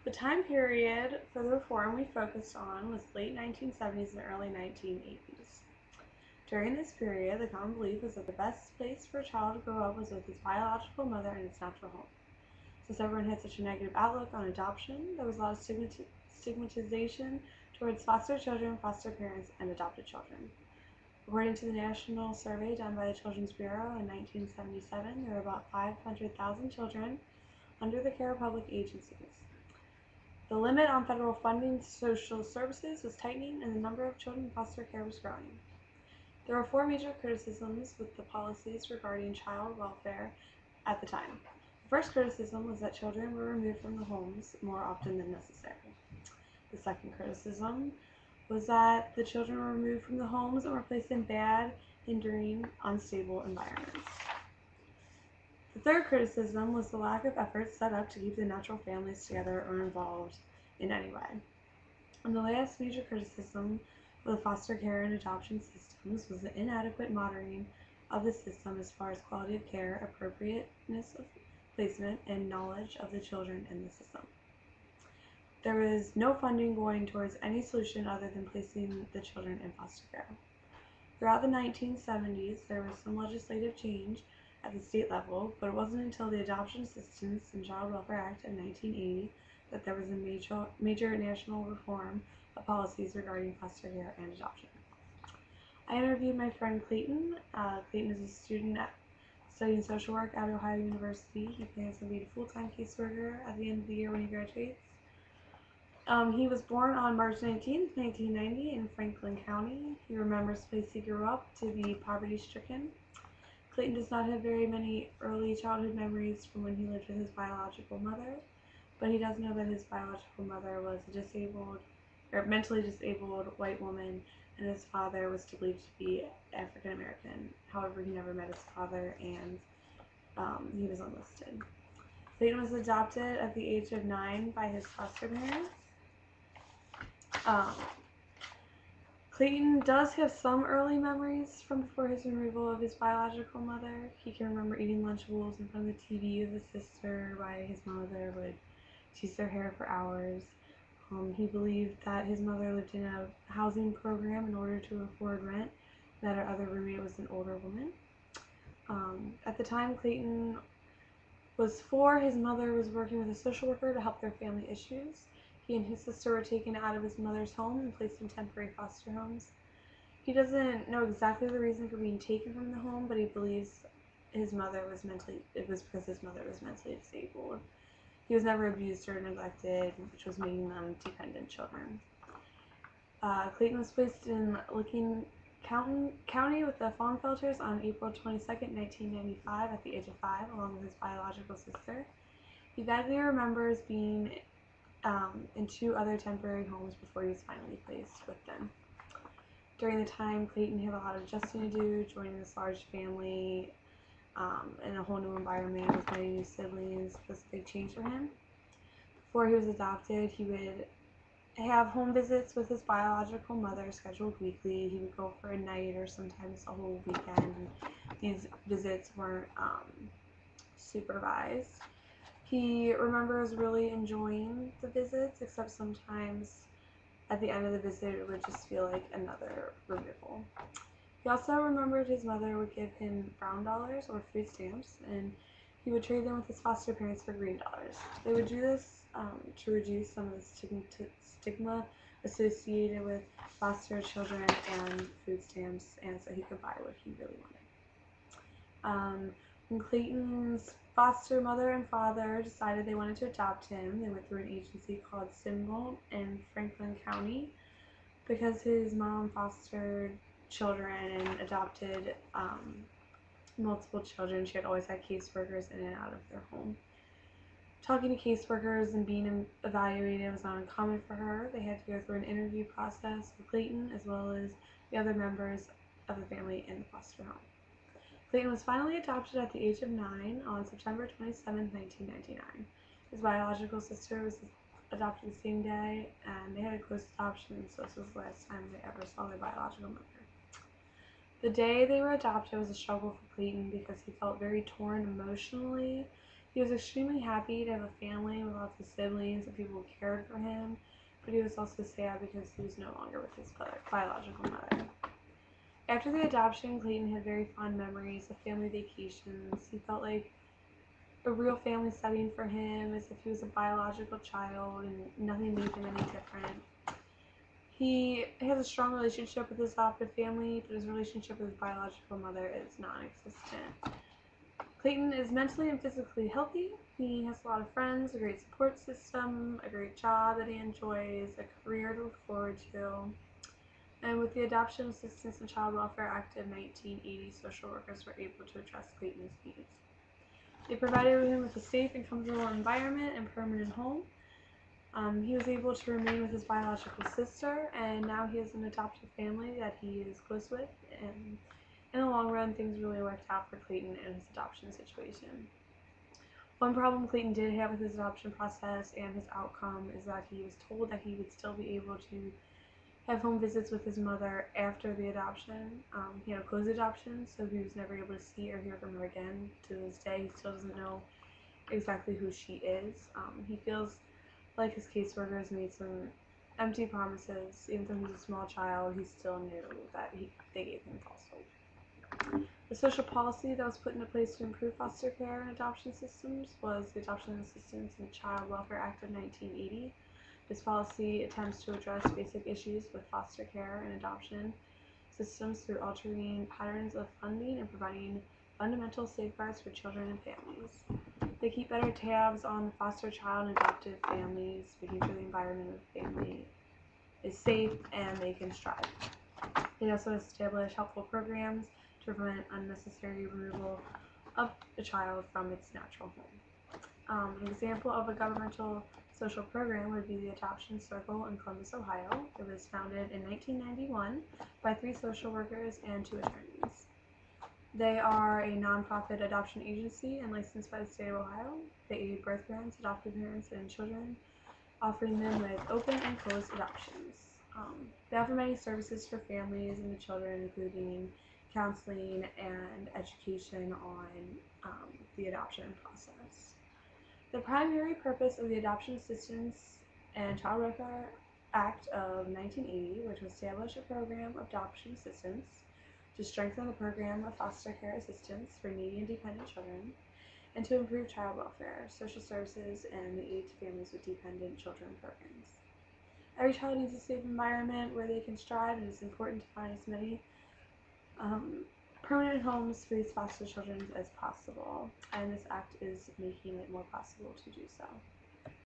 The time period for the reform we focused on was late 1970s and early 1980s. During this period, the common belief was that the best place for a child to grow up was with his biological mother and its natural home. Since everyone had such a negative outlook on adoption, there was a lot of stigmatization towards foster children, foster parents, and adopted children. According to the national survey done by the Children's Bureau in 1977, there were about 500,000 children under the care of public agencies. The limit on federal funding to social services was tightening, and the number of children in foster care was growing. There were four major criticisms with the policies regarding child welfare at the time. The first criticism was that children were removed from the homes more often than necessary. The second criticism was that the children were removed from the homes and were placed in bad, hindering, unstable environments. The third criticism was the lack of efforts set up to keep the natural families together or involved in any way. And the last major criticism of the foster care and adoption systems was the inadequate monitoring of the system as far as quality of care, appropriateness of placement, and knowledge of the children in the system. There was no funding going towards any solution other than placing the children in foster care. Throughout the 1970s, there was some legislative change at the state level, but it wasn't until the Adoption Assistance and Child Welfare Act in 1980 that there was a major national reform of policies regarding foster care and adoption. I interviewed my friend Clayton. Clayton is a student studying social work at Ohio University. He plans to be a full-time caseworker at the end of the year when he graduates. He was born on March 19, 1990 in Franklin County. He remembers the place he grew up to be poverty-stricken. Clayton does not have very many early childhood memories from when he lived with his biological mother, but he does know that his biological mother was a mentally disabled white woman, and his father was believed to be African American. However, he never met his father, and he was enlisted. Clayton was adopted at the age of 9 by his foster parents. Clayton does have some early memories from before his removal of his biological mother. He can remember eating Lunchables in front of the TV with his sister while his mother would tease their hair for hours. He believed that his mother lived in a housing program in order to afford rent, that her other roommate was an older woman. At the time Clayton was 4, his mother was working with a social worker to help their family issues. He and his sister were taken out of his mother's home and placed in temporary foster homes. He doesn't know exactly the reason for being taken from the home, but he believes it was because his mother was mentally disabled. He was never abused or neglected, which was making them dependent children. Clayton was placed in Licking County with the Fraunfelters on April 22nd, 1995 at the age of 5, along with his biological sister. He vaguely remembers being in 2 other temporary homes before he was finally placed with them. During the time, Clayton had a lot of adjusting to do, joining this large family in a whole new environment with many new siblings. Was a big change for him. Before he was adopted, he would have home visits with his biological mother scheduled weekly. He would go for a night or sometimes a whole weekend. These visits weren't supervised. He remembers really enjoying the visits, except sometimes at the end of the visit it would just feel like another removal. He also remembered his mother would give him brown dollars or food stamps, and he would trade them with his foster parents for green dollars. They would do this to reduce some of the stigma associated with foster children and food stamps, and so he could buy what he really wanted. When Clayton's foster mother and father decided they wanted to adopt him, they went through an agency called Symbol in Franklin County. Because his mom fostered children and adopted multiple children, she had always had caseworkers in and out of their home. Talking to caseworkers and being evaluated was not uncommon for her. They had to go through an interview process with Clayton as well as the other members of the family in the foster home. Clayton was finally adopted at the age of 9 on September 27, 1999. His biological sister was adopted the same day, and they had a close adoption, so this was the last time they ever saw their biological mother. The day they were adopted was a struggle for Clayton because he felt very torn emotionally. He was extremely happy to have a family with lots of siblings and people who cared for him, but he was also sad because he was no longer with his biological mother. After the adoption, Clayton had very fond memories of family vacations. He felt like a real family setting for him, as if he was a biological child and nothing made him any different. He has a strong relationship with his adoptive family, but his relationship with his biological mother is non-existent. Clayton is mentally and physically healthy. He has a lot of friends, a great support system, a great job that he enjoys, a career to look forward to. And with the Adoption Assistance and Child Welfare Act of 1980, social workers were able to address Clayton's needs. They provided him with a safe and comfortable environment and permanent home. He was able to remain with his biological sister, and now he has an adoptive family that he is close with, and in the long run, things really worked out for Clayton and his adoption situation. One problem Clayton did have with his adoption process and his outcome is that he was told that he would still be able to have home visits with his mother after the adoption. He had a closed adoption, so he was never able to see or hear from her again. To this day, he still doesn't know exactly who she is. He feels like his caseworkers made some empty promises. Even though he's a small child, he still knew that they gave him false hope. The social policy that was put into place to improve foster care and adoption systems was the Adoption Assistance and Child Welfare Act of 1980. This policy attempts to address basic issues with foster care and adoption systems through altering patterns of funding and providing fundamental safeguards for children and families. They keep better tabs on the foster child and adoptive families, making sure the environment of the family is safe and they can strive. They also establish helpful programs to prevent unnecessary removal of a child from its natural home. An example of a governmental social program would be the Adoption Circle in Columbus, Ohio. It was founded in 1991 by 3 social workers and 2 attorneys. They are a nonprofit adoption agency and licensed by the state of Ohio. They aid birth parents, adoptive parents, and children, offering them with open and closed adoptions. They offer many services for families and the children, including counseling and education on the adoption process. The primary purpose of the Adoption Assistance and Child Welfare Act of 1980 was to establish a program of adoption assistance, to strengthen the program of foster care assistance for needy and dependent children, and to improve child welfare, social services, and the aid to families with dependent children programs. Every child needs a safe environment where they can strive, and it's important to find as many permanent homes for these foster children as possible, and this act is making it more possible to do so.